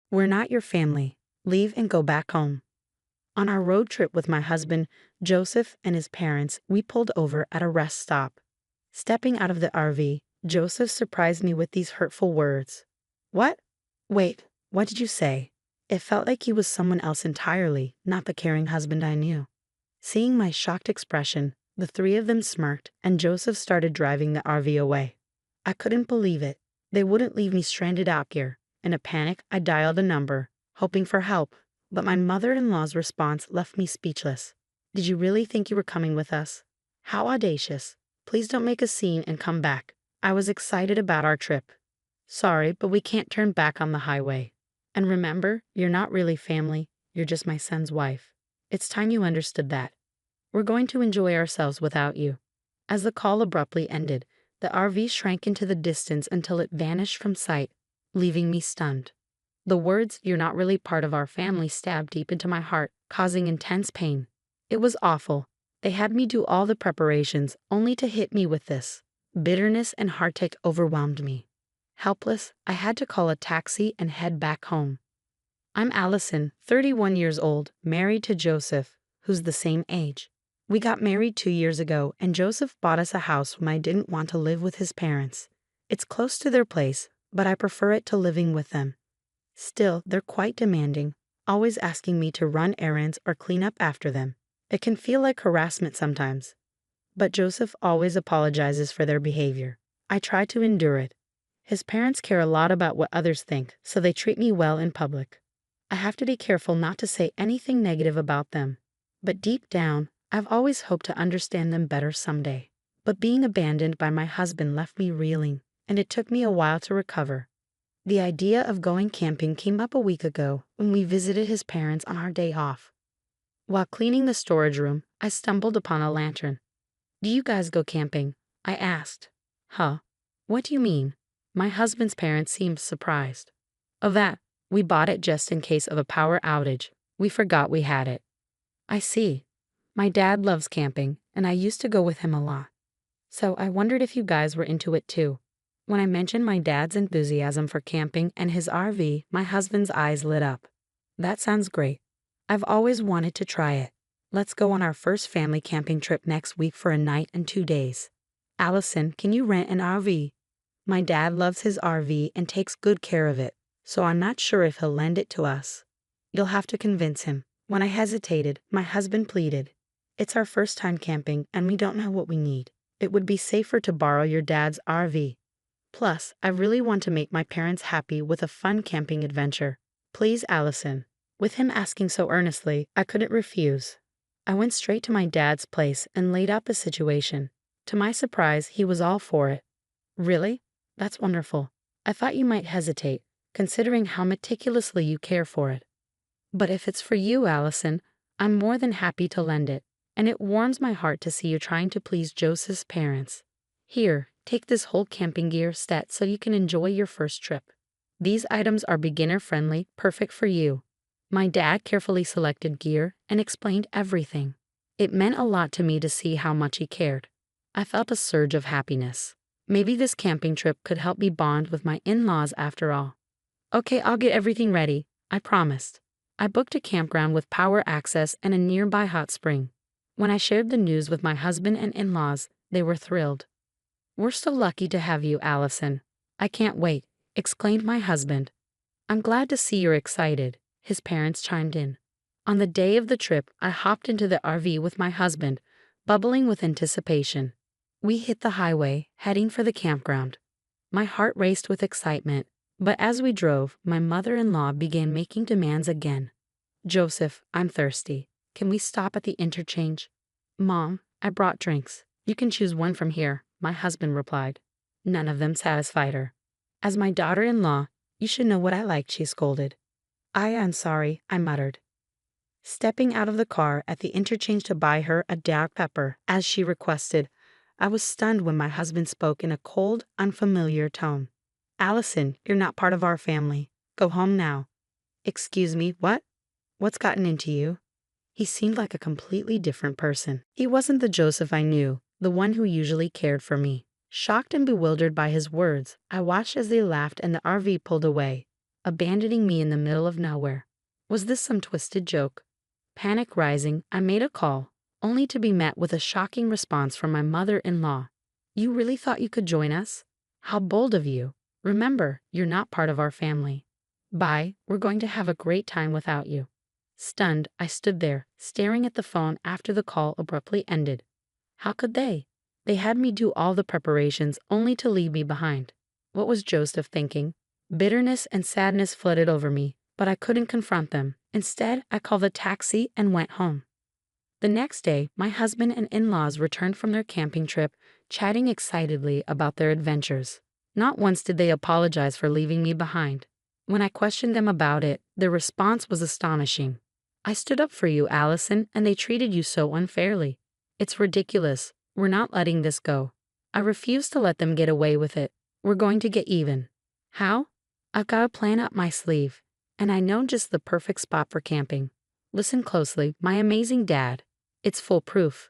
We're not your family. Leave and go back home. On our road trip with my husband, Joseph, and his parents, we pulled over at a rest stop. Stepping out of the RV, Joseph surprised me with these hurtful words. What? Wait, what did you say? It felt like he was someone else entirely, not the caring husband I knew. Seeing my shocked expression, the three of them smirked, and Joseph started driving the RV away. I couldn't believe it. They wouldn't leave me stranded out here. In a panic, I dialed a number, hoping for help, but my mother-in-law's response left me speechless. Did you really think you were coming with us? How audacious. Please don't make a scene and come back. I was excited about our trip. Sorry, but we can't turn back on the highway. And remember, you're not really family, you're just my son's wife. It's time you understood that. We're going to enjoy ourselves without you. As the call abruptly ended, the RV shrank into the distance until it vanished from sight, leaving me stunned. The words, "You're not really part of our family," stabbed deep into my heart, causing intense pain. It was awful. They had me do all the preparations, only to hit me with this. Bitterness and heartache overwhelmed me. Helpless, I had to call a taxi and head back home. I'm Allison, 31 years old, married to Joseph, who's the same age. We got married 2 years ago, and Joseph bought us a house when I didn't want to live with his parents. It's close to their place, but I prefer it to living with them. Still, they're quite demanding, always asking me to run errands or clean up after them. It can feel like harassment sometimes. But Joseph always apologizes for their behavior. I try to endure it. His parents care a lot about what others think, so they treat me well in public. I have to be careful not to say anything negative about them. But deep down, I've always hoped to understand them better someday. But being abandoned by my husband left me reeling, and it took me a while to recover. The idea of going camping came up a week ago when we visited his parents on our day off. While cleaning the storage room, I stumbled upon a lantern. "Do you guys go camping?" I asked. "Huh? What do you mean?" My husband's parents seemed surprised. "Oh, that. We bought it just in case of a power outage. We forgot we had it." "I see. My dad loves camping, and I used to go with him a lot. So I wondered if you guys were into it too." When I mentioned my dad's enthusiasm for camping and his RV, my husband's eyes lit up. "That sounds great. I've always wanted to try it. Let's go on our first family camping trip next week for a night and 2 days. Allison, can you rent an RV? My dad loves his RV and takes good care of it, so I'm not sure if he'll lend it to us." "You'll have to convince him." When I hesitated, my husband pleaded. "It's our first time camping, and we don't know what we need. It would be safer to borrow your dad's RV. Plus, I really want to make my parents happy with a fun camping adventure. Please, Allison." With him asking so earnestly, I couldn't refuse. I went straight to my dad's place and laid out the situation. To my surprise, he was all for it. "Really? That's wonderful. I thought you might hesitate, considering how meticulously you care for it. But if it's for you, Allison, I'm more than happy to lend it, and it warms my heart to see you trying to please Joseph's parents. Here, take this whole camping gear set so you can enjoy your first trip. These items are beginner-friendly, perfect for you." My dad carefully selected gear and explained everything. It meant a lot to me to see how much he cared. I felt a surge of happiness. Maybe this camping trip could help me bond with my in-laws after all. "Okay, I'll get everything ready," I promised. I booked a campground with power access and a nearby hot spring. When I shared the news with my husband and in-laws, they were thrilled. "We're so lucky to have you, Allison. I can't wait," exclaimed my husband. "I'm glad to see you're excited," his parents chimed in. On the day of the trip, I hopped into the RV with my husband, bubbling with anticipation. We hit the highway, heading for the campground. My heart raced with excitement, but as we drove, my mother-in-law began making demands again. "Joseph, I'm thirsty. Can we stop at the interchange?" "Mom, I brought drinks. You can choose one from here," my husband replied. None of them satisfied her. "As my daughter-in-law, you should know what I like," she scolded. I'm sorry," I muttered. Stepping out of the car at the interchange to buy her a Diet Pepper, as she requested, I was stunned when my husband spoke in a cold, unfamiliar tone. "Allison, you're not part of our family. Go home now." "Excuse me, what? What's gotten into you?" He seemed like a completely different person. He wasn't the Joseph I knew, the one who usually cared for me. Shocked and bewildered by his words, I watched as they laughed and the RV pulled away. abandoning me in the middle of nowhere. Was this some twisted joke? Panic rising, I made a call, only to be met with a shocking response from my mother-in-law. You really thought you could join us? How bold of you. Remember, you're not part of our family. Bye, we're going to have a great time without you. Stunned, I stood there, staring at the phone after the call abruptly ended. How could they? They had me do all the preparations only to leave me behind. What was Joseph thinking? Bitterness and sadness flooded over me, but I couldn't confront them. Instead, I called a taxi and went home. The next day, my husband and in-laws returned from their camping trip, chatting excitedly about their adventures. Not once did they apologize for leaving me behind. When I questioned them about it, their response was astonishing. I stood up for you, Allison, and they treated you so unfairly. It's ridiculous. We're not letting this go. I refuse to let them get away with it. We're going to get even. How? I've got a plan up my sleeve, and I know just the perfect spot for camping. Listen closely, my amazing dad. It's foolproof.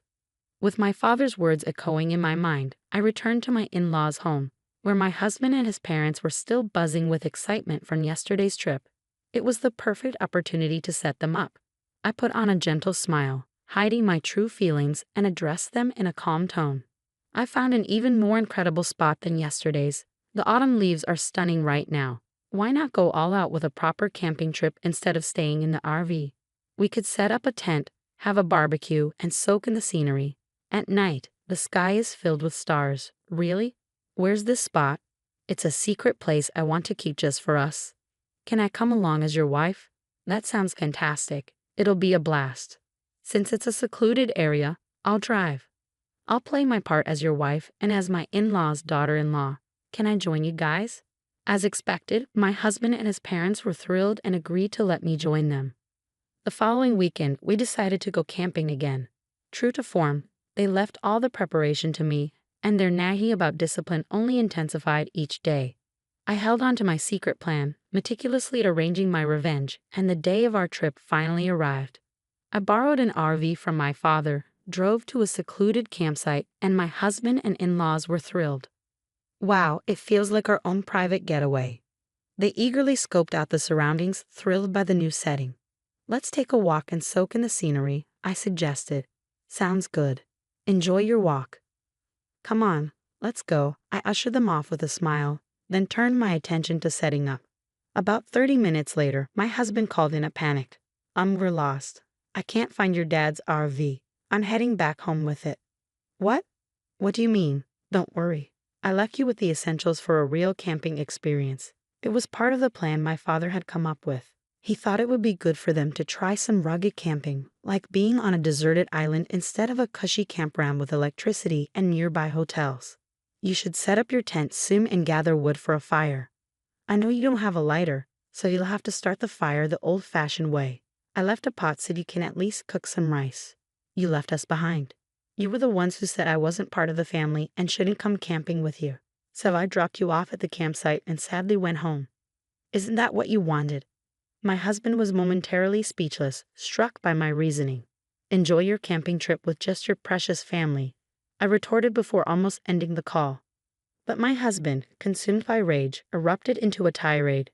With my father's words echoing in my mind, I returned to my in-laws' home, where my husband and his parents were still buzzing with excitement from yesterday's trip. It was the perfect opportunity to set them up. I put on a gentle smile, hiding my true feelings, and addressed them in a calm tone. I found an even more incredible spot than yesterday's. The autumn leaves are stunning right now. Why not go all out with a proper camping trip instead of staying in the RV? We could set up a tent, have a barbecue, and soak in the scenery. At night, the sky is filled with stars. Really? Where's this spot? It's a secret place I want to keep just for us. Can I come along as your wife? That sounds fantastic. It'll be a blast. Since it's a secluded area, I'll drive. I'll play my part as your wife and as my in-laws' daughter-in-law. Can I join you guys? As expected, my husband and his parents were thrilled and agreed to let me join them. The following weekend, we decided to go camping again. True to form, they left all the preparation to me, and their nagging about discipline only intensified each day. I held on to my secret plan, meticulously arranging my revenge, and the day of our trip finally arrived. I borrowed an RV from my father, drove to a secluded campsite, and my husband and in-laws were thrilled. Wow, it feels like our own private getaway. They eagerly scoped out the surroundings, thrilled by the new setting. Let's take a walk and soak in the scenery, I suggested. Sounds good. Enjoy your walk. Come on, let's go. I ushered them off with a smile, then turned my attention to setting up. About 30 minutes later, my husband called in a panic. We're lost. I can't find your dad's RV. I'm heading back home with it. What? What do you mean? Don't worry. I left you with the essentials for a real camping experience. It was part of the plan my father had come up with. He thought it would be good for them to try some rugged camping, like being on a deserted island instead of a cushy campground with electricity and nearby hotels. You should set up your tent soon and gather wood for a fire. I know you don't have a lighter, so you'll have to start the fire the old-fashioned way. I left a pot so you can at least cook some rice. You left us behind. You were the ones who said I wasn't part of the family and shouldn't come camping with you. So I dropped you off at the campsite and sadly went home. Isn't that what you wanted? My husband was momentarily speechless, struck by my reasoning. Enjoy your camping trip with just your precious family, I retorted before almost ending the call. But my husband, consumed by rage, erupted into a tirade.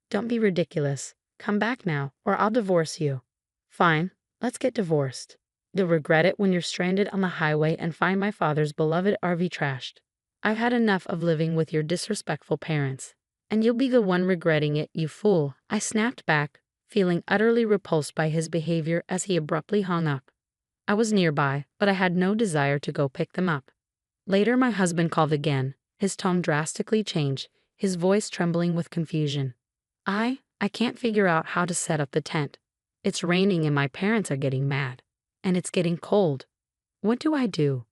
Don't be ridiculous. Come back now, or I'll divorce you. Fine, let's get divorced. You'll regret it when you're stranded on the highway and find my father's beloved RV trashed. I've had enough of living with your disrespectful parents. And you'll be the one regretting it, you fool. I snapped back, feeling utterly repulsed by his behavior as he abruptly hung up. I was nearby, but I had no desire to go pick them up. Later my husband called again, his tone drastically changed, his voice trembling with confusion. I can't figure out how to set up the tent. It's raining and my parents are getting mad. And it's getting cold. What do I do?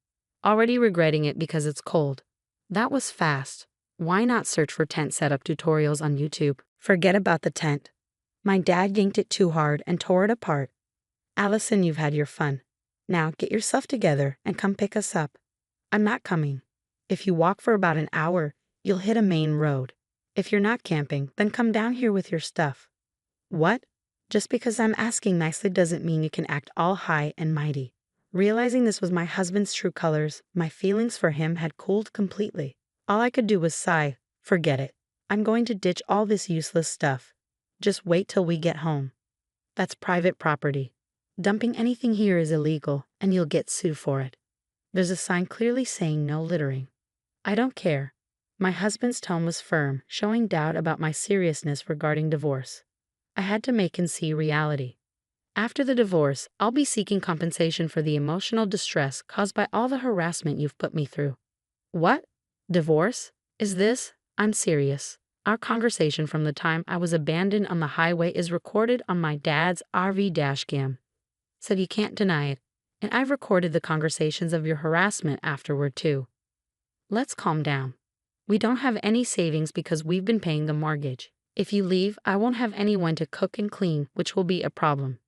Already regretting it because it's cold. That was fast. Why not search for tent setup tutorials on YouTube? Forget about the tent. My dad yanked it too hard and tore it apart. Allison, you've had your fun. Now get yourself together and come pick us up. I'm not coming. If you walk for about an hour, you'll hit a main road. If you're not camping, then come down here with your stuff. What? Just because I'm asking nicely doesn't mean you can act all high and mighty. Realizing this was my husband's true colors, my feelings for him had cooled completely. All I could do was sigh. Forget it. I'm going to ditch all this useless stuff. Just wait till we get home. That's private property. Dumping anything here is illegal, and you'll get sued for it. There's a sign clearly saying no littering. I don't care. My husband's tone was firm, showing doubt about my seriousness regarding divorce. I had to make him see reality. After the divorce, I'll be seeking compensation for the emotional distress caused by all the harassment you've put me through. What? Divorce? Is this? I'm serious. Our conversation from the time I was abandoned on the highway is recorded on my dad's RV dashcam. So you can't deny it. And I've recorded the conversations of your harassment afterward too. Let's calm down. We don't have any savings because we've been paying the mortgage. If you leave, I won't have anyone to cook and clean, which will be a problem.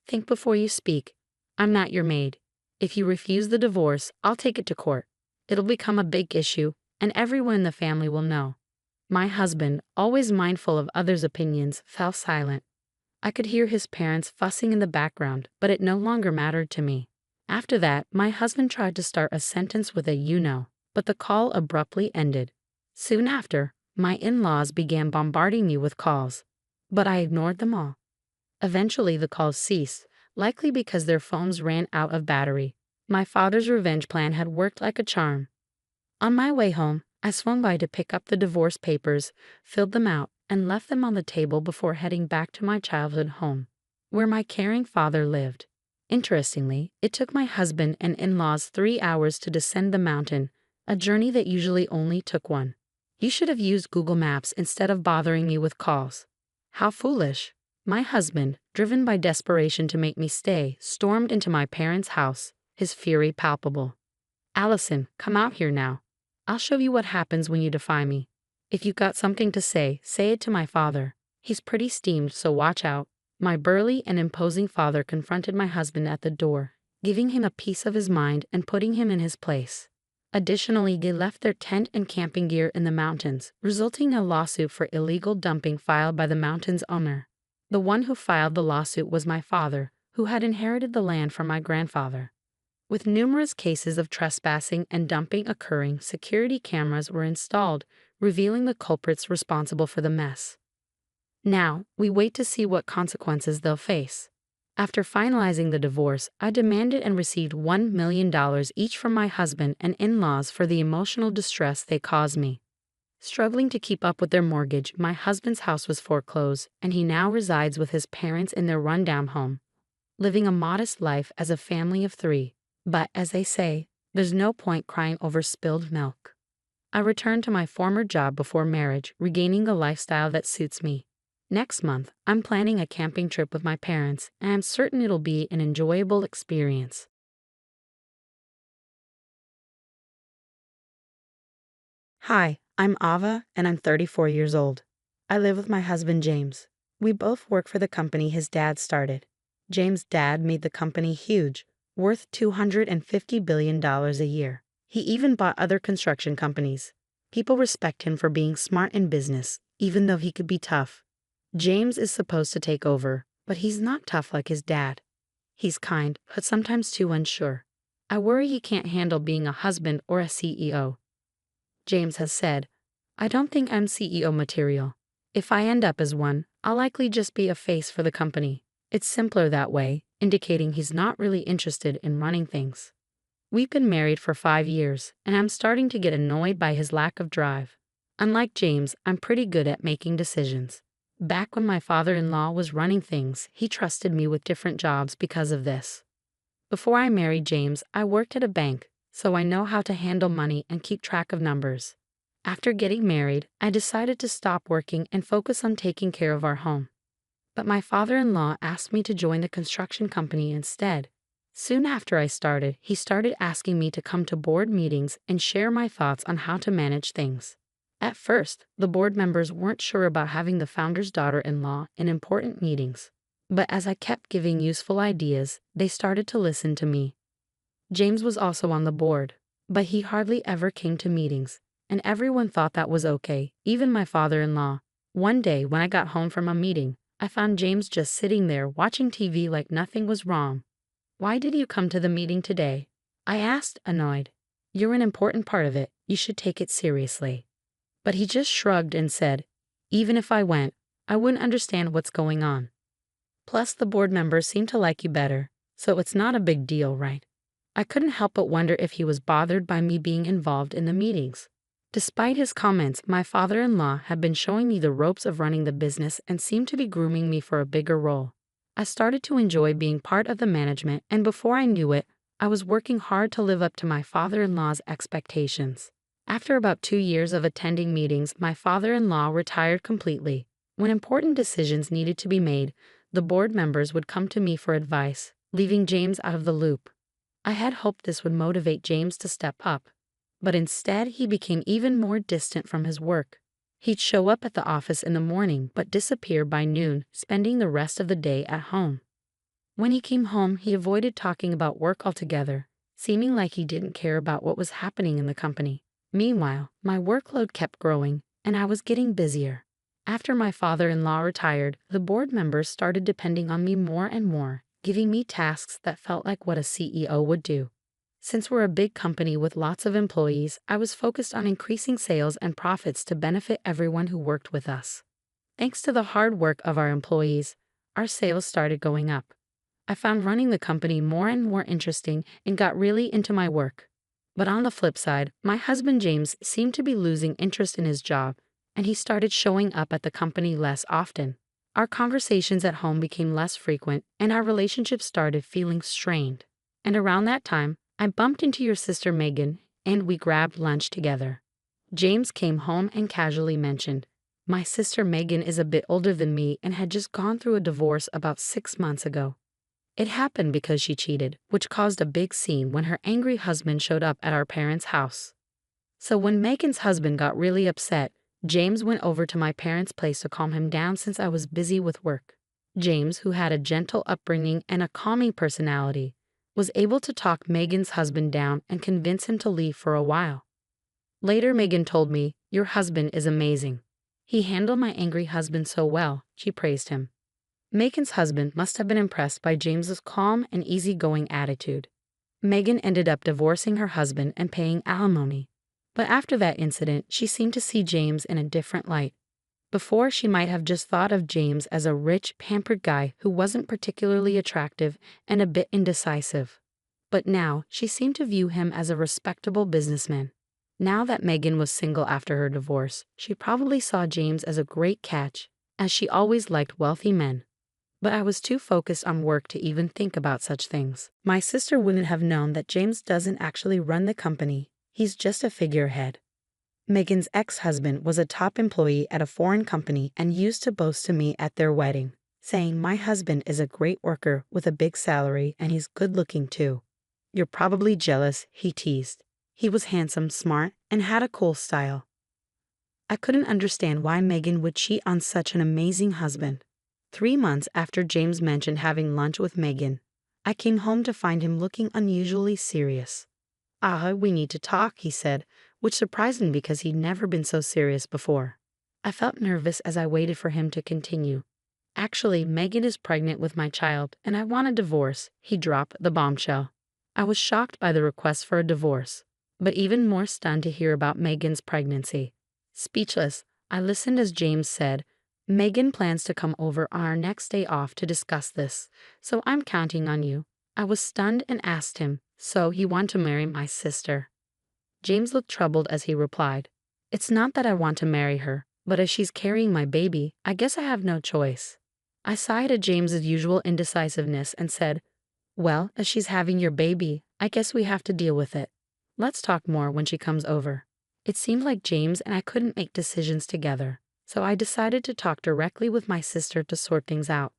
Think before you speak. I'm not your maid. If you refuse the divorce, I'll take it to court. It'll become a big issue, and everyone in the family will know. My husband, always mindful of others' opinions, fell silent. I could hear his parents fussing in the background, but it no longer mattered to me. After that, my husband tried to start a sentence with a "you know," but the call abruptly ended. Soon after, my in-laws began bombarding me with calls, but I ignored them all. Eventually, the calls ceased, likely because their phones ran out of battery. My father's revenge plan had worked like a charm. On my way home, I swung by to pick up the divorce papers, filled them out, and left them on the table before heading back to my childhood home, where my caring father lived. Interestingly, it took my husband and in-laws 3 hours to descend the mountain, a journey that usually only took one. You should have used Google Maps instead of bothering me with calls. How foolish. My husband, driven by desperation to make me stay, stormed into my parents' house, his fury palpable. "Allison, come out here now. I'll show you what happens when you defy me. If you've got something to say it to my father. He's pretty steamed, so watch out." My burly and imposing father confronted my husband at the door, giving him a piece of his mind and putting him in his place. Additionally, they left their tent and camping gear in the mountains, resulting in a lawsuit for illegal dumping filed by the mountain's owner. The one who filed the lawsuit was my father, who had inherited the land from my grandfather. With numerous cases of trespassing and dumping occurring, security cameras were installed, revealing the culprits responsible for the mess. Now, we wait to see what consequences they'll face. After finalizing the divorce, I demanded and received $1 million each from my husband and in-laws for the emotional distress they caused me. Struggling to keep up with their mortgage, my husband's house was foreclosed, and he now resides with his parents in their rundown home, living a modest life as a family of 3. But, as they say, there's no point crying over spilled milk. I returned to my former job before marriage, regaining the lifestyle that suits me. Next month, I'm planning a camping trip with my parents, and I'm certain it'll be an enjoyable experience. Hi, I'm Ava, and I'm 34 years old. I live with my husband, James. We both work for the company his dad started. James' dad made the company huge, worth $250 billion a year. He even bought other construction companies. People respect him for being smart in business, even though he could be tough. James is supposed to take over, but he's not tough like his dad. He's kind, but sometimes too unsure. I worry he can't handle being a husband or a CEO. James has said, "I don't think I'm CEO material. If I end up as one, I'll likely just be a face for the company." It's simpler that way, indicating he's not really interested in running things. We've been married for 5 years, and I'm starting to get annoyed by his lack of drive. Unlike James, I'm pretty good at making decisions. Back when my father-in-law was running things, he trusted me with different jobs because of this. Before I married James, I worked at a bank, so I know how to handle money and keep track of numbers. After getting married, I decided to stop working and focus on taking care of our home. But my father-in-law asked me to join the construction company instead. Soon after I started, he started asking me to come to board meetings and share my thoughts on how to manage things. At first, the board members weren't sure about having the founder's daughter-in-law in important meetings. But as I kept giving useful ideas, they started to listen to me. James was also on the board, but he hardly ever came to meetings, and everyone thought that was okay, even my father-in-law. One day, when I got home from a meeting, I found James just sitting there watching TV like nothing was wrong. "Why did you come to the meeting today?" I asked, annoyed. "You're an important part of it. You should take it seriously." But he just shrugged and said, "Even if I went, I wouldn't understand what's going on. Plus, the board members seem to like you better, so it's not a big deal, right? I couldn't help but wonder if he was bothered by me being involved in the meetings. Despite his comments, my father-in-law had been showing me the ropes of running the business and seemed to be grooming me for a bigger role. I started to enjoy being part of the management, and before I knew it, I was working hard to live up to my father-in-law's expectations. After about 2 years of attending meetings, my father-in-law retired completely. When important decisions needed to be made, the board members would come to me for advice, leaving James out of the loop. I had hoped this would motivate James to step up, but instead he became even more distant from his work. He'd show up at the office in the morning but disappear by noon, spending the rest of the day at home. When he came home, he avoided talking about work altogether, seeming like he didn't care about what was happening in the company. Meanwhile, my workload kept growing, and I was getting busier. After my father-in-law retired, the board members started depending on me more and more, giving me tasks that felt like what a CEO would do. Since we're a big company with lots of employees, I was focused on increasing sales and profits to benefit everyone who worked with us. Thanks to the hard work of our employees, our sales started going up. I found running the company more and more interesting and got really into my work. But on the flip side, my husband James seemed to be losing interest in his job, and he started showing up at the company less often. Our conversations at home became less frequent, and our relationship started feeling strained. And around that time, I bumped into your sister Megan, and we grabbed lunch together. James came home and casually mentioned, "My sister Megan is a bit older than me and had just gone through a divorce about 6 months ago. It happened because she cheated, which caused a big scene when her angry husband showed up at our parents' house. So when Megan's husband got really upset, James went over to my parents' place to calm him down since I was busy with work. James, who had a gentle upbringing and a calming personality, was able to talk Megan's husband down and convince him to leave for a while. Later, Megan told me, 'Your husband is amazing. He handled my angry husband so well,' she praised him." Megan's husband must have been impressed by James's calm and easygoing attitude. Megan ended up divorcing her husband and paying alimony. But after that incident, she seemed to see James in a different light. Before, she might have just thought of James as a rich, pampered guy who wasn't particularly attractive and a bit indecisive. But now, she seemed to view him as a respectable businessman. Now that Megan was single after her divorce, she probably saw James as a great catch, as she always liked wealthy men. But I was too focused on work to even think about such things. My sister wouldn't have known that James doesn't actually run the company. He's just a figurehead. Megan's ex-husband was a top employee at a foreign company and used to boast to me at their wedding, saying, "My husband is a great worker with a big salary and he's good-looking too." "You're probably jealous," he teased. He was handsome, smart, and had a cool style. I couldn't understand why Megan would cheat on such an amazing husband. 3 months after James mentioned having lunch with Megan, I came home to find him looking unusually serious. We need to talk," he said, which surprised me because he'd never been so serious before. I felt nervous as I waited for him to continue. "Actually, Megan is pregnant with my child, and I want a divorce," he dropped the bombshell. I was shocked by the request for a divorce, but even more stunned to hear about Megan's pregnancy. Speechless, I listened as James said, "Megan plans to come over on our next day off to discuss this, so I'm counting on you." I was stunned and asked him, "So he wants to marry my sister?" James looked troubled as he replied, "It's not that I want to marry her, but if she's carrying my baby, I guess I have no choice." I sighed at James's usual indecisiveness and said, "Well, if she's having your baby, I guess we have to deal with it. Let's talk more when she comes over." It seemed like James and I couldn't make decisions together, so I decided to talk directly with my sister to sort things out.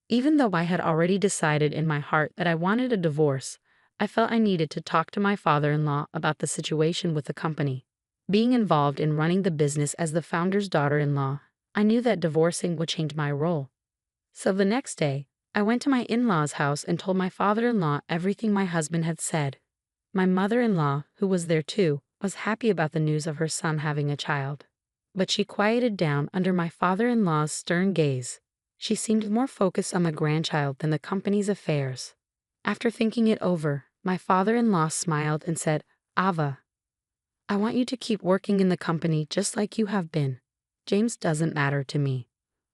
Even though I had already decided in my heart that I wanted a divorce, I felt I needed to talk to my father-in-law about the situation with the company. Being involved in running the business as the founder's daughter-in-law, I knew that divorcing would change my role. So the next day, I went to my in-laws' house and told my father-in-law everything my husband had said. My mother-in-law, who was there too, was happy about the news of her son having a child. But she quieted down under my father-in-law's stern gaze. She seemed more focused on the grandchild than the company's affairs. After thinking it over, my father-in-law smiled and said, "Ava, I want you to keep working in the company just like you have been. James doesn't matter to me.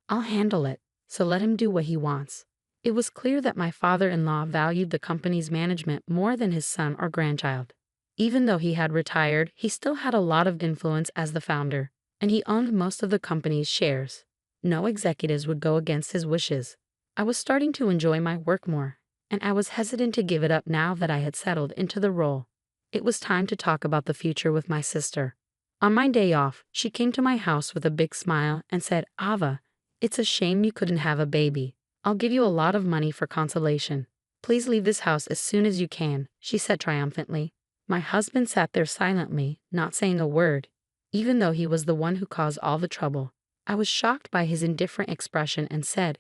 I'll handle it, so let him do what he wants. It was clear that my father-in-law valued the company's management more than his son or grandchild. Even though he had retired, he still had a lot of influence as the founder, and he owned most of the company's shares. No executives would go against his wishes. I was starting to enjoy my work more, and I was hesitant to give it up now that I had settled into the role. It was time to talk about the future with my sister. On my day off, she came to my house with a big smile and said, "Ava, it's a shame you couldn't have a baby. I'll give you a lot of money for consolation. Please leave this house as soon as you can," she said triumphantly. My husband sat there silently, not saying a word, even though he was the one who caused all the trouble. I was shocked by his indifferent expression and said,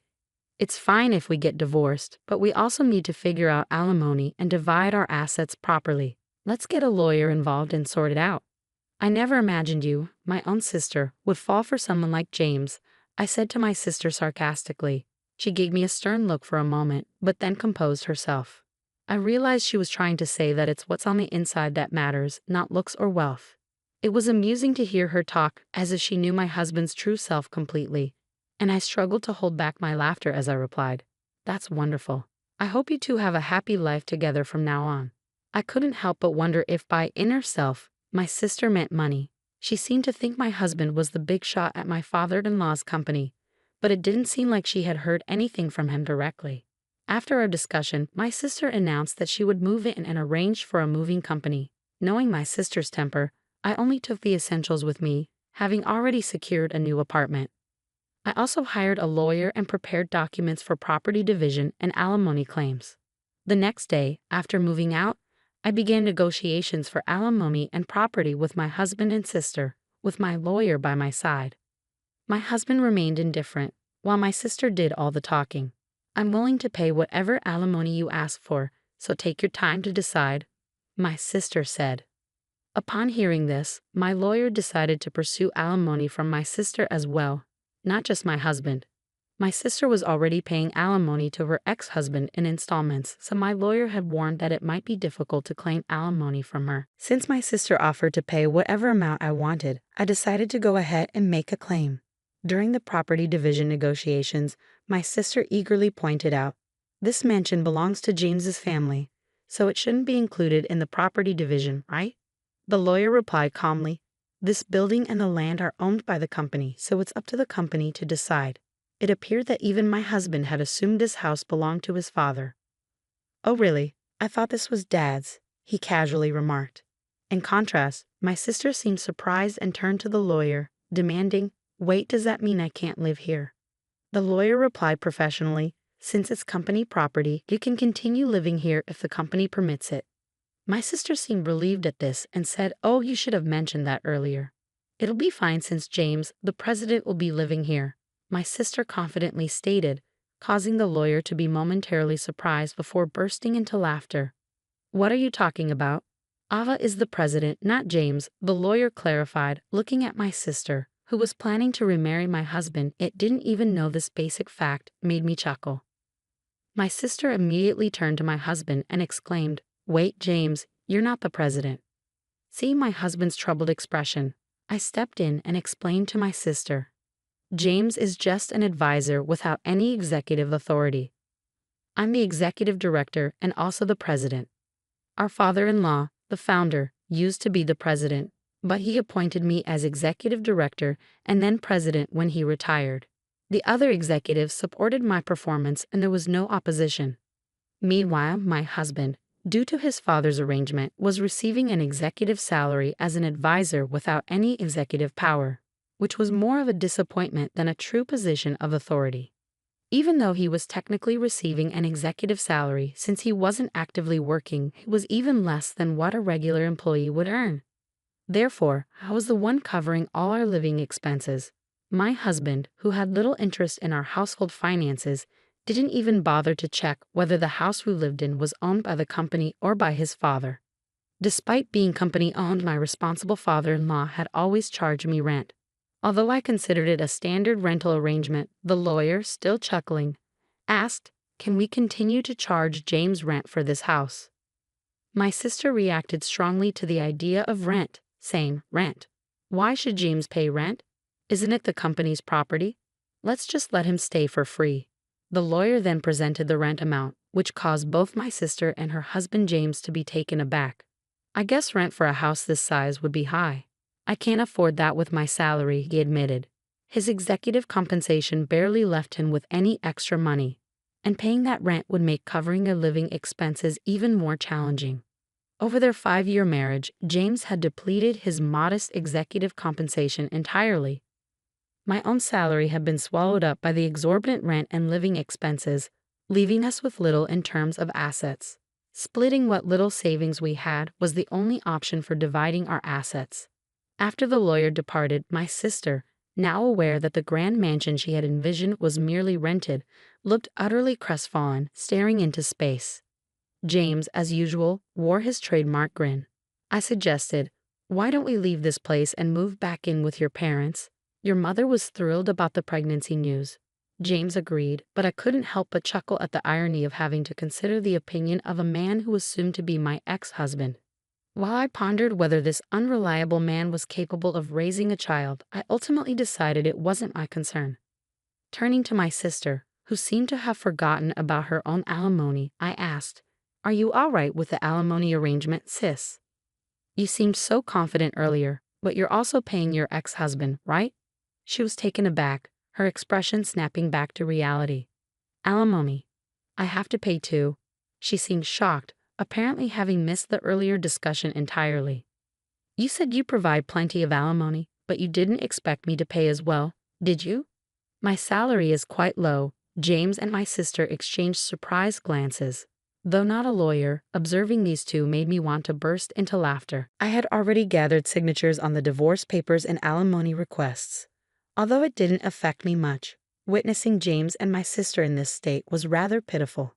"It's fine if we get divorced, but we also need to figure out alimony and divide our assets properly. Let's get a lawyer involved and sort it out." "I never imagined you, my own sister, would fall for someone like James," I said to my sister sarcastically. She gave me a stern look for a moment, but then composed herself. I realized she was trying to say that it's what's on the inside that matters, not looks or wealth. It was amusing to hear her talk as if she knew my husband's true self completely, and I struggled to hold back my laughter as I replied, "That's wonderful. I hope you two have a happy life together from now on." I couldn't help but wonder if by inner self, my sister meant money. She seemed to think my husband was the big shot at my father-in-law's company, but it didn't seem like she had heard anything from him directly. After our discussion, my sister announced that she would move in and arrange for a moving company. Knowing my sister's temper, I only took the essentials with me, having already secured a new apartment. I also hired a lawyer and prepared documents for property division and alimony claims. The next day, after moving out, I began negotiations for alimony and property with my husband and sister, with my lawyer by my side. My husband remained indifferent, while my sister did all the talking. "I'm willing to pay whatever alimony you ask for, so take your time to decide," my sister said. Upon hearing this, my lawyer decided to pursue alimony from my sister as well, not just my husband. My sister was already paying alimony to her ex-husband in installments, so my lawyer had warned that it might be difficult to claim alimony from her. Since my sister offered to pay whatever amount I wanted, I decided to go ahead and make a claim. During the property division negotiations, my sister eagerly pointed out, "This mansion belongs to James's family, so it shouldn't be included in the property division, right?" The lawyer replied calmly, "This building and the land are owned by the company, so it's up to the company to decide." It appeared that even my husband had assumed this house belonged to his father. "Oh really? I thought this was Dad's," he casually remarked. In contrast, my sister seemed surprised and turned to the lawyer, demanding, "Wait, does that mean I can't live here?" The lawyer replied professionally, "Since it's company property, you can continue living here if the company permits it." My sister seemed relieved at this and said, "Oh, you should have mentioned that earlier." "It'll be fine since James, the president, will be living here," my sister confidently stated, causing the lawyer to be momentarily surprised before bursting into laughter. "What are you talking about?" "Ava is the president, not James," the lawyer clarified, looking at my sister, who was planning to remarry my husband. It didn't even know this basic fact made me chuckle. My sister immediately turned to my husband and exclaimed, "Wait, James, you're not the president." Seeing my husband's troubled expression, I stepped in and explained to my sister, "James is just an advisor without any executive authority. I'm the executive director and also the president. Our father-in-law, the founder, used to be the president, but he appointed me as executive director and then president when he retired. The other executives supported my performance and there was no opposition." Meanwhile, my husband, due to his father's arrangement, was receiving an executive salary as an advisor without any executive power, which was more of a disappointment than a true position of authority. Even though he was technically receiving an executive salary, since he wasn't actively working, it was even less than what a regular employee would earn. Therefore, I was the one covering all our living expenses. My husband, who had little interest in our household finances, didn't even bother to check whether the house we lived in was owned by the company or by his father. Despite being company-owned, my responsible father-in-law had always charged me rent. Although I considered it a standard rental arrangement, the lawyer, still chuckling, asked, "Can we continue to charge James rent for this house?" My sister reacted strongly to the idea of rent, saying, "Rent? Why should James pay rent? Isn't it the company's property? Let's just let him stay for free. The lawyer then presented the rent amount, which caused both my sister and her husband James to be taken aback. I guess rent for a house this size would be high. I can't afford that with my salary, he admitted. His executive compensation barely left him with any extra money, and paying that rent would make covering a living expenses even more challenging. Over their 5-year marriage, James had depleted his modest executive compensation entirely. My own salary had been swallowed up by the exorbitant rent and living expenses, leaving us with little in terms of assets. Splitting what little savings we had was the only option for dividing our assets. After the lawyer departed, my sister, now aware that the grand mansion she had envisioned was merely rented, looked utterly crestfallen, staring into space. James, as usual, wore his trademark grin. I suggested, "Why don't we leave this place and move back in with your parents? Your mother was thrilled about the pregnancy news." James agreed, but I couldn't help but chuckle at the irony of having to consider the opinion of a man who was soon to be my ex-husband. While I pondered whether this unreliable man was capable of raising a child, I ultimately decided it wasn't my concern. Turning to my sister, who seemed to have forgotten about her own alimony, I asked, "Are you all right with the alimony arrangement, sis? You seemed so confident earlier, but you're also paying your ex-husband, right?" She was taken aback, her expression snapping back to reality. "Alimony? I have to pay too." She seemed shocked, apparently having missed the earlier discussion entirely. "You said you provide plenty of alimony, but you didn't expect me to pay as well, did you?" "My salary is quite low." James and my sister exchanged surprised glances. Though not a lawyer, observing these two made me want to burst into laughter. I had already gathered signatures on the divorce papers and alimony requests. Although it didn't affect me much, witnessing James and my sister in this state was rather pitiful.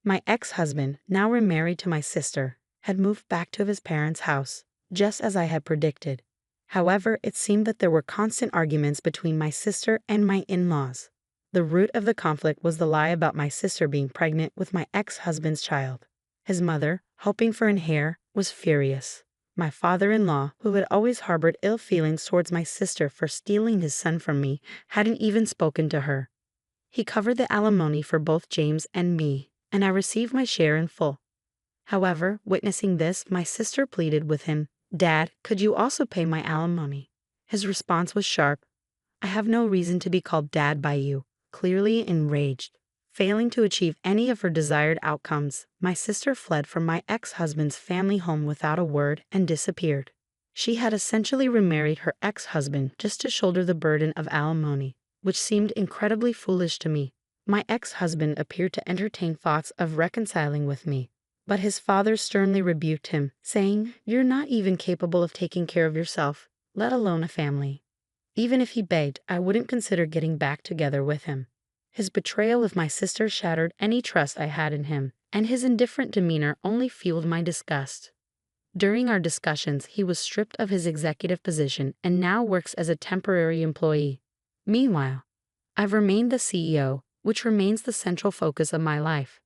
My ex-husband, now remarried to my sister, had moved back to his parents' house, just as I had predicted. However, it seemed that there were constant arguments between my sister and my in-laws. The root of the conflict was the lie about my sister being pregnant with my ex-husband's child. His mother, hoping for an heir, was furious. My father-in-law, who had always harbored ill feelings towards my sister for stealing his son from me, hadn't even spoken to her. He covered the alimony for both James and me, and I received my share in full. However, witnessing this, my sister pleaded with him, "Dad, could you also pay my alimony?" His response was sharp, "I have no reason to be called Dad by you," clearly enraged. Failing to achieve any of her desired outcomes, my sister fled from my ex-husband's family home without a word and disappeared. She had essentially remarried her ex-husband just to shoulder the burden of alimony, which seemed incredibly foolish to me. My ex-husband appeared to entertain thoughts of reconciling with me, but his father sternly rebuked him, saying, "You're not even capable of taking care of yourself, let alone a family." Even if he begged, I wouldn't consider getting back together with him. His betrayal of my sister shattered any trust I had in him, and his indifferent demeanor only fueled my disgust. During our discussions, he was stripped of his executive position and now works as a temporary employee. Meanwhile, I've remained the CEO, which remains the central focus of my life.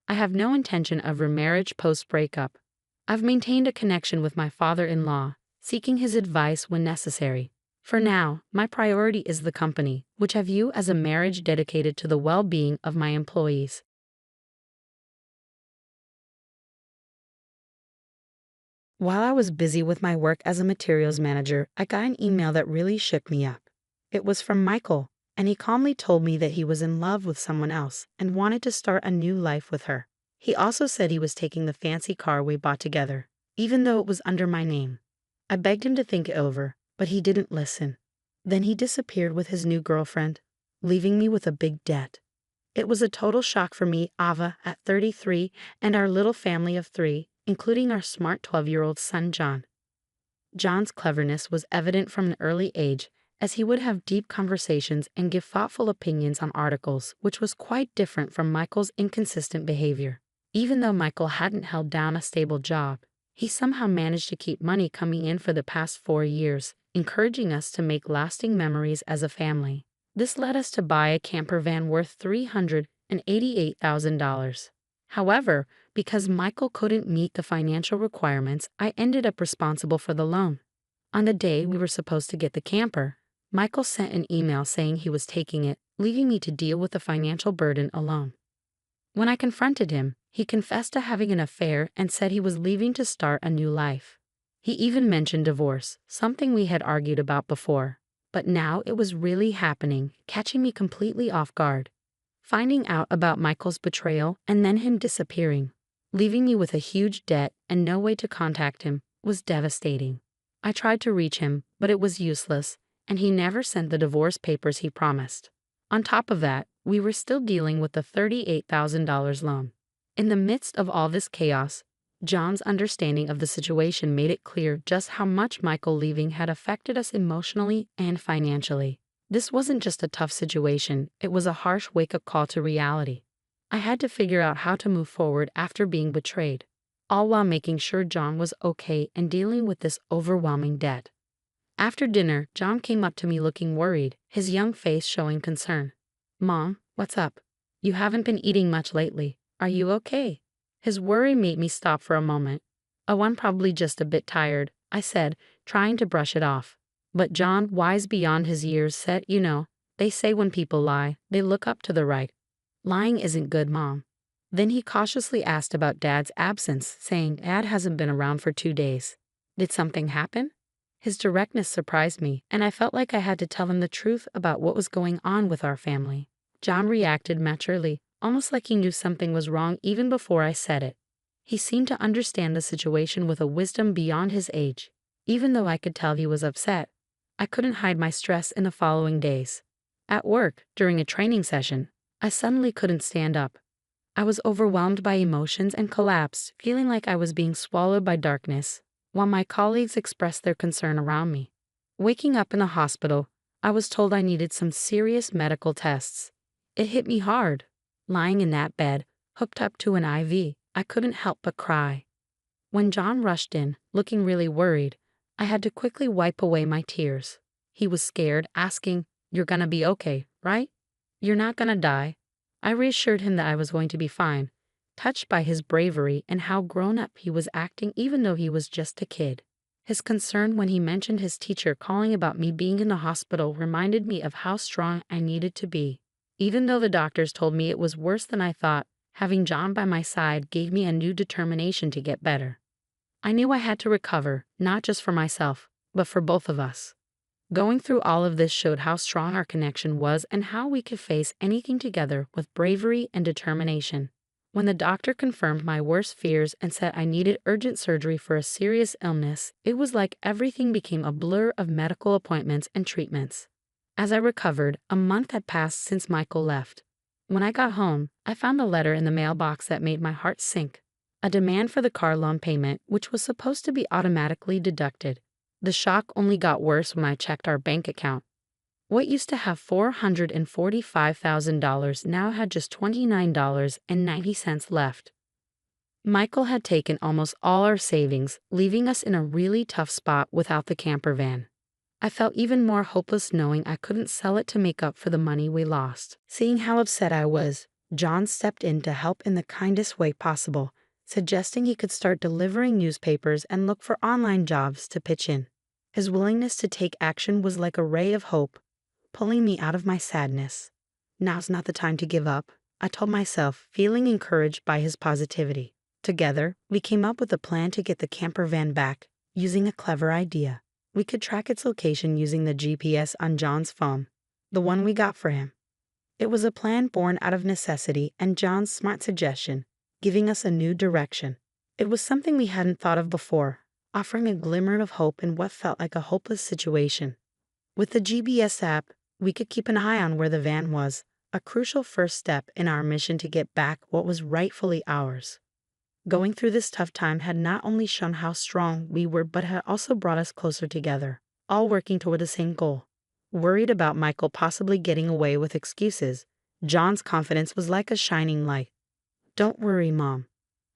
I have no intention of remarriage post-breakup. I've maintained a connection with my father-in-law, seeking his advice when necessary. For now, my priority is the company, which I view as a marriage dedicated to the well-being of my employees. While I was busy with my work as a materials manager, I got an email that really shook me up. It was from Michael, and he calmly told me that he was in love with someone else and wanted to start a new life with her. He also said he was taking the fancy car we bought together, even though it was under my name. I begged him to think it over, but he didn't listen. Then he disappeared with his new girlfriend, leaving me with a big debt. It was a total shock for me, Ava, at 33, and our little family of 3, including our smart 12-year-old son, John. John's cleverness was evident from an early age, as he would have deep conversations and give thoughtful opinions on articles, which was quite different from Michael's inconsistent behavior. Even though Michael hadn't held down a stable job, he somehow managed to keep money coming in for the past 4 years, encouraging us to make lasting memories as a family. This led us to buy a camper van worth $388,000. However, because Michael couldn't meet the financial requirements, I ended up responsible for the loan. On the day we were supposed to get the camper, Michael sent an email saying he was taking it, leaving me to deal with the financial burden alone. When I confronted him, he confessed to having an affair and said he was leaving to start a new life. He even mentioned divorce, something we had argued about before. But now it was really happening, catching me completely off guard. Finding out about Michael's betrayal and then him disappearing, leaving me with a huge debt and no way to contact him, was devastating. I tried to reach him, but it was useless, and he never sent the divorce papers he promised. On top of that, we were still dealing with the $38,000 loan. In the midst of all this chaos, John's understanding of the situation made it clear just how much Michael leaving had affected us emotionally and financially. This wasn't just a tough situation, it was a harsh wake-up call to reality. I had to figure out how to move forward after being betrayed, all while making sure John was okay and dealing with this overwhelming debt. After dinner, John came up to me looking worried, his young face showing concern. "Mom, what's up? You haven't been eating much lately. Are you okay?" His worry made me stop for a moment. "Oh, I'm probably just a bit tired," I said, trying to brush it off. But John, wise beyond his years, said, they say when people lie, they look up to the right. Lying isn't good, Mom." Then he cautiously asked about Dad's absence, saying Dad hasn't been around for 2 days. Did something happen? His directness surprised me, and I felt like I had to tell him the truth about what was going on with our family. John reacted maturely, almost like he knew something was wrong even before I said it. He seemed to understand the situation with a wisdom beyond his age. Even though I could tell he was upset, I couldn't hide my stress in the following days. At work, during a training session, I suddenly couldn't stand up. I was overwhelmed by emotions and collapsed, feeling like I was being swallowed by darkness, while my colleagues expressed their concern around me. Waking up in a hospital, I was told I needed some serious medical tests. It hit me hard. Lying in that bed, hooked up to an IV, I couldn't help but cry. When John rushed in, looking really worried, I had to quickly wipe away my tears. He was scared, asking, "You're gonna be okay, right? You're not gonna die?" I reassured him that I was going to be fine, touched by his bravery and how grown-up he was acting even though he was just a kid. His concern when he mentioned his teacher calling about me being in the hospital reminded me of how strong I needed to be. Even though the doctors told me it was worse than I thought, having John by my side gave me a new determination to get better. I knew I had to recover, not just for myself, but for both of us. Going through all of this showed how strong our connection was and how we could face anything together with bravery and determination. When the doctor confirmed my worst fears and said I needed urgent surgery for a serious illness, it was like everything became a blur of medical appointments and treatments. As I recovered, a month had passed since Michael left. When I got home, I found a letter in the mailbox that made my heart sink. A demand for the car loan payment, which was supposed to be automatically deducted. The shock only got worse when I checked our bank account. What used to have $445,000 now had just $29.90 left. Michael had taken almost all our savings, leaving us in a really tough spot without the camper van. I felt even more hopeless knowing I couldn't sell it to make up for the money we lost. Seeing how upset I was, John stepped in to help in the kindest way possible, suggesting he could start delivering newspapers and look for online jobs to pitch in. His willingness to take action was like a ray of hope, pulling me out of my sadness. Now's not the time to give up, I told myself, feeling encouraged by his positivity. Together, we came up with a plan to get the camper van back, using a clever idea. We could track its location using the GPS on John's phone, the one we got for him. It was a plan born out of necessity and John's smart suggestion, giving us a new direction. It was something we hadn't thought of before, offering a glimmer of hope in what felt like a hopeless situation. With the GPS app, we could keep an eye on where the van was, a crucial first step in our mission to get back what was rightfully ours. Going through this tough time had not only shown how strong we were but had also brought us closer together, all working toward the same goal. Worried about Michael possibly getting away with excuses, John's confidence was like a shining light. "Don't worry, Mom.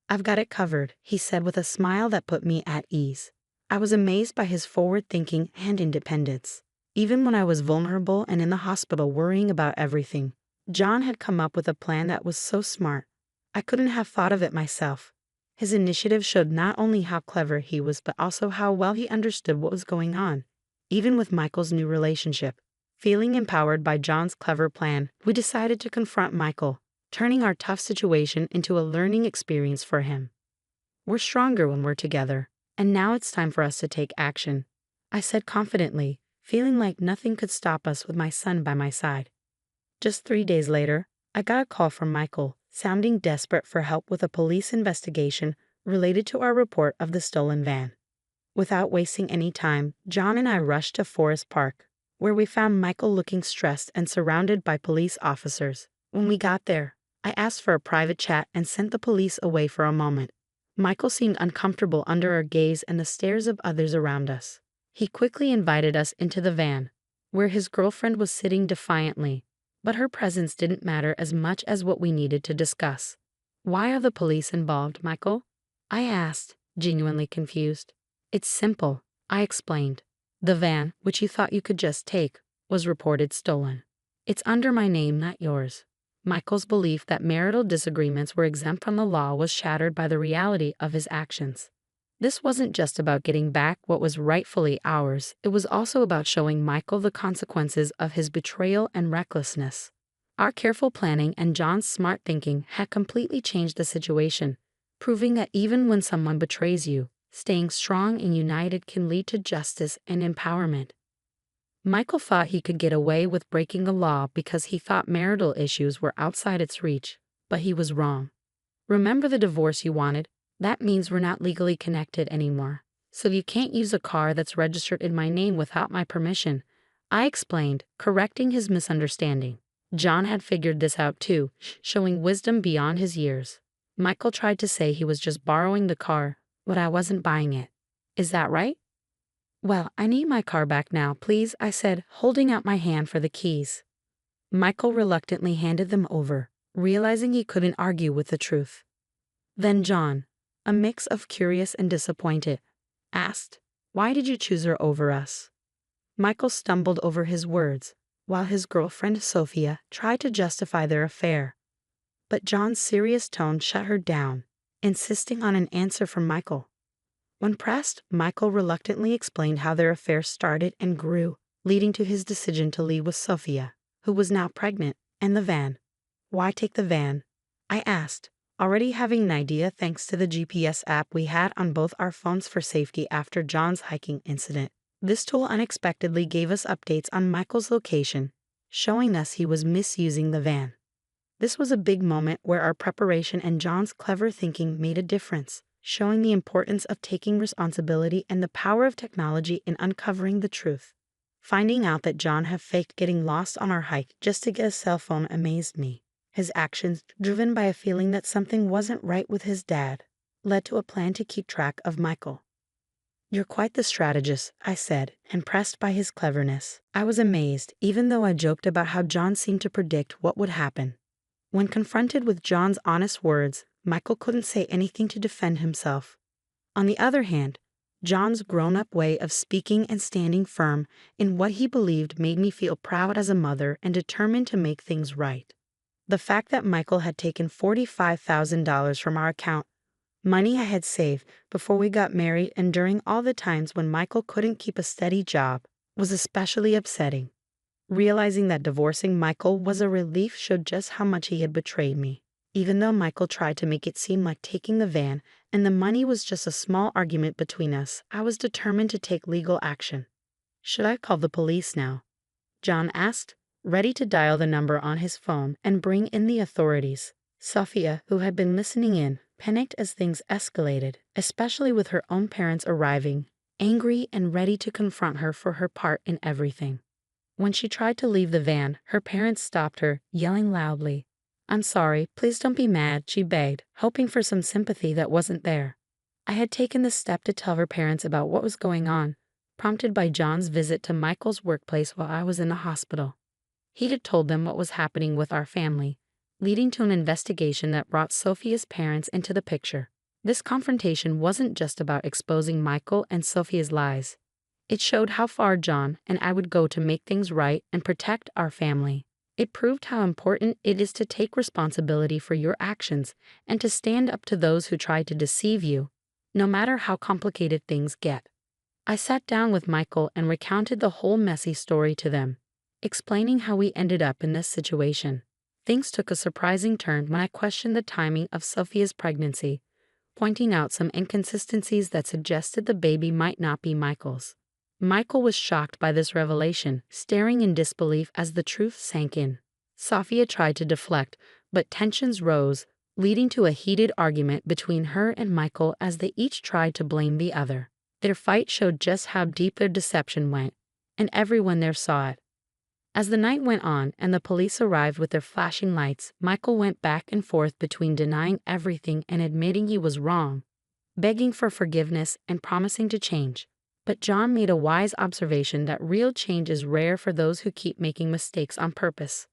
I've got it covered," he said with a smile that put me at ease. I was amazed by his forward thinking and independence. Even when I was vulnerable and in the hospital worrying about everything, John had come up with a plan that was so smart. I couldn't have thought of it myself. His initiative showed not only how clever he was but also how well he understood what was going on, even with Michael's new relationship. Feeling empowered by John's clever plan, we decided to confront Michael, turning our tough situation into a learning experience for him. We're stronger when we're together, and now it's time for us to take action, I said confidently, feeling like nothing could stop us with my son by my side. Just 3 days later, I got a call from Michael, sounding desperate for help with a police investigation related to our report of the stolen van. Without wasting any time, John and I rushed to Forest Park, where we found Michael looking stressed and surrounded by police officers. When we got there, I asked for a private chat and sent the police away for a moment. Michael seemed uncomfortable under our gaze and the stares of others around us. He quickly invited us into the van, where his girlfriend was sitting defiantly, but her presence didn't matter as much as what we needed to discuss. "Why are the police involved, Michael?" I asked, genuinely confused. "It's simple," I explained. "The van, which you thought you could just take, was reported stolen. It's under my name, not yours." Michael's belief that marital disagreements were exempt from the law was shattered by the reality of his actions. This wasn't just about getting back what was rightfully ours, it was also about showing Michael the consequences of his betrayal and recklessness. Our careful planning and John's smart thinking had completely changed the situation, proving that even when someone betrays you, staying strong and united can lead to justice and empowerment. Michael thought he could get away with breaking the law because he thought marital issues were outside its reach, but he was wrong. "Remember the divorce you wanted? That means we're not legally connected anymore. So you can't use a car that's registered in my name without my permission," I explained, correcting his misunderstanding. John had figured this out too, showing wisdom beyond his years. Michael tried to say he was just borrowing the car, but I wasn't buying it. "Is that right?" "Well, I need my car back now, please," I said, holding out my hand for the keys. Michael reluctantly handed them over, realizing he couldn't argue with the truth. Then John, a mix of curious and disappointed, asked, "Why did you choose her over us?" Michael stumbled over his words, while his girlfriend Sophia tried to justify their affair. But John's serious tone shut her down, insisting on an answer from Michael. When pressed, Michael reluctantly explained how their affair started and grew, leading to his decision to leave with Sophia, who was now pregnant, and the van. "Why take the van?" I asked, already having an idea thanks to the GPS app we had on both our phones for safety after John's hiking incident. This tool unexpectedly gave us updates on Michael's location, showing us he was misusing the van. This was a big moment where our preparation and John's clever thinking made a difference, showing the importance of taking responsibility and the power of technology in uncovering the truth. Finding out that John had faked getting lost on our hike just to get a cell phone amazed me. His actions, driven by a feeling that something wasn't right with his dad, led to a plan to keep track of Michael. "You're quite the strategist," I said, impressed by his cleverness. I was amazed, even though I joked about how John seemed to predict what would happen. When confronted with John's honest words, Michael couldn't say anything to defend himself. On the other hand, John's grown-up way of speaking and standing firm in what he believed made me feel proud as a mother and determined to make things right. The fact that Michael had taken $45,000 from our account, money I had saved before we got married and during all the times when Michael couldn't keep a steady job, was especially upsetting. Realizing that divorcing Michael was a relief showed just how much he had betrayed me. Even though Michael tried to make it seem like taking the van and the money was just a small argument between us, I was determined to take legal action. "Should I call the police now?" John asked, ready to dial the number on his phone and bring in the authorities. Sophia, who had been listening in, panicked as things escalated, especially with her own parents arriving, angry and ready to confront her for her part in everything. When she tried to leave the van, her parents stopped her, yelling loudly. "I'm sorry, please don't be mad," she begged, hoping for some sympathy that wasn't there. I had taken the step to tell her parents about what was going on, prompted by John's visit to Michael's workplace while I was in the hospital. He had told them what was happening with our family, leading to an investigation that brought Sophia's parents into the picture. This confrontation wasn't just about exposing Michael and Sophia's lies. It showed how far John and I would go to make things right and protect our family. It proved how important it is to take responsibility for your actions and to stand up to those who try to deceive you, no matter how complicated things get. I sat down with Michael and recounted the whole messy story to them. explaining how we ended up in this situation. Things took a surprising turn when I questioned the timing of Sophia's pregnancy, pointing out some inconsistencies that suggested the baby might not be Michael's. Michael was shocked by this revelation, staring in disbelief as the truth sank in. Sophia tried to deflect, but tensions rose, leading to a heated argument between her and Michael as they each tried to blame the other. Their fight showed just how deep their deception went, and everyone there saw it. As the night went on and the police arrived with their flashing lights, Michael went back and forth between denying everything and admitting he was wrong, begging for forgiveness and promising to change. But John made a wise observation that real change is rare for those who keep making mistakes on purpose.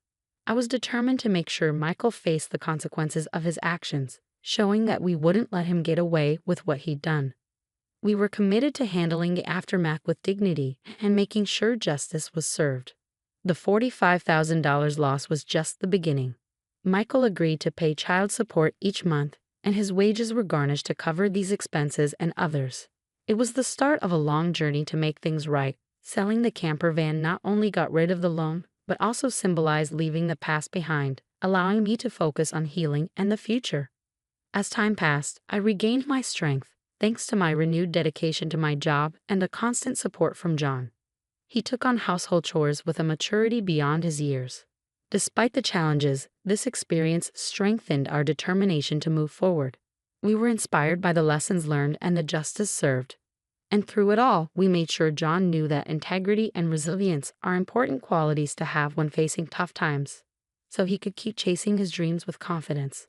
I was determined to make sure Michael faced the consequences of his actions, showing that we wouldn't let him get away with what he'd done. We were committed to handling the aftermath with dignity and making sure justice was served. The $45,000 loss was just the beginning. Michael agreed to pay child support each month, and his wages were garnished to cover these expenses and others. It was the start of a long journey to make things right. Selling the camper van not only got rid of the loan, but also symbolized leaving the past behind, allowing me to focus on healing and the future. As time passed, I regained my strength, thanks to my renewed dedication to my job and the constant support from John. He took on household chores with a maturity beyond his years. Despite the challenges, this experience strengthened our determination to move forward. We were inspired by the lessons learned and the justice served. And through it all, we made sure John knew that integrity and resilience are important qualities to have when facing tough times, so he could keep chasing his dreams with confidence.